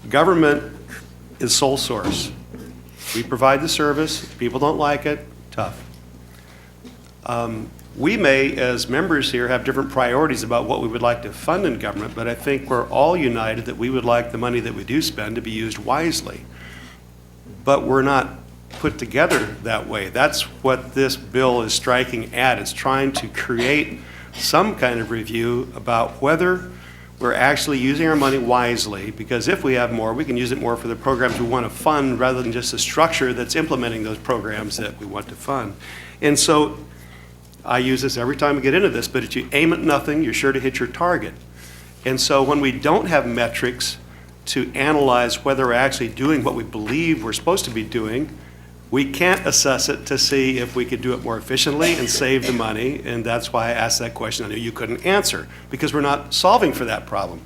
Government is sole source. We provide the service. If people don't like it, tough. We may, as members here, have different priorities about what we would like to fund in government, but I think we're all united that we would like the money that we do spend to be used wisely. But we're not put together that way. That's what this bill is striking at. It's trying to create some kind of review about whether we're actually using our money wisely, because if we have more, we can use it more for the programs we want to fund rather than just the structure that's implementing those programs that we want to fund. And so I use this every time we get into this, but if you aim at nothing, you're sure to hit your target. And so when we don't have metrics to analyze whether we're actually doing what we believe we're supposed to be doing, we can't assess it to see if we could do it more efficiently and save the money, and that's why I asked that question I knew you couldn't answer, because we're not solving for that problem.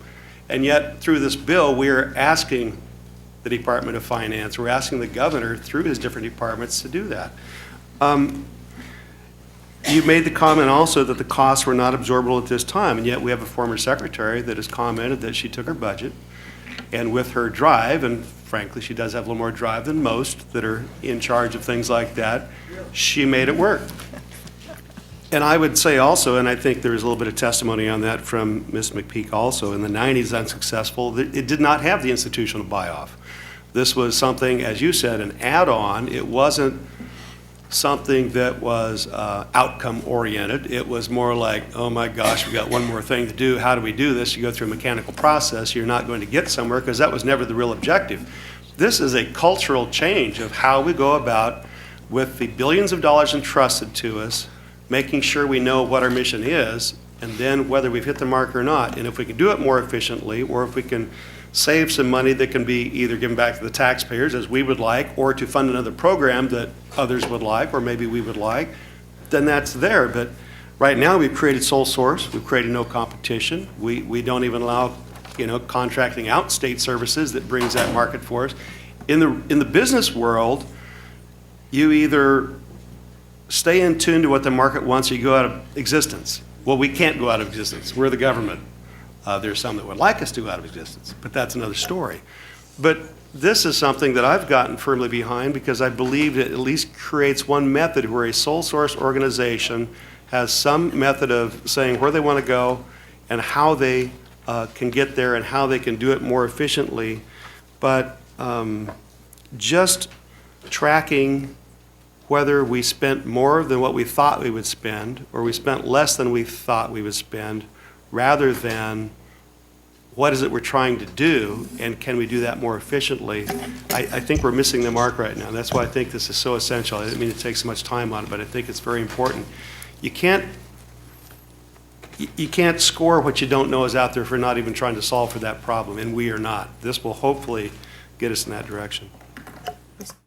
And yet, through this bill, we're asking the Department of Finance, we're asking the governor through his different departments to do that. You made the comment also that the costs were not absorbable at this time, and yet we have a former secretary that has commented that she took her budget, and with her drive, and frankly, she does have a little more drive than most that are in charge of things like that, she made it work. And I would say also, and I think there's a little bit of testimony on that from Ms. McPeak also, in the 90s unsuccessful, it did not have the institutional buy-off. This was something, as you said, an add-on. It wasn't something that was outcome-oriented. It was more like, oh my gosh, we got one more thing to do. How do we do this? You go through a mechanical process, you're not going to get somewhere, because that was never the real objective. This is a cultural change of how we go about, with the billions of dollars entrusted to us, making sure we know what our mission is, and then whether we've hit the mark or not. And if we can do it more efficiently, or if we can save some money that can be either given back to the taxpayers, as we would like, or to fund another program that others would like, or maybe we would like, then that's there. But right now, we've created sole source. We've created no competition. We don't even allow, contracting out state services that brings that market for us. In the business world, you either stay in tune to what the market wants, or you go out of existence. Well, we can't go out of existence. We're the government. There's some that would like us to go out of existence, but that's another story. But this is something that I've gotten firmly behind, because I believe it at least creates one method where a sole source organization has some method of saying where they want to go and how they can get there and how they can do it more efficiently. But just tracking whether we spent more than what we thought we would spend, or we spent less than we thought we would spend, rather than what is it we're trying to do, and can we do that more efficiently? I think we're missing the mark right now. That's why I think this is so essential. I didn't mean to take so much time on it, but I think it's very important. You can't score what you don't know is out there if we're not even trying to solve for that problem, and we are not. This will hopefully get us in that direction.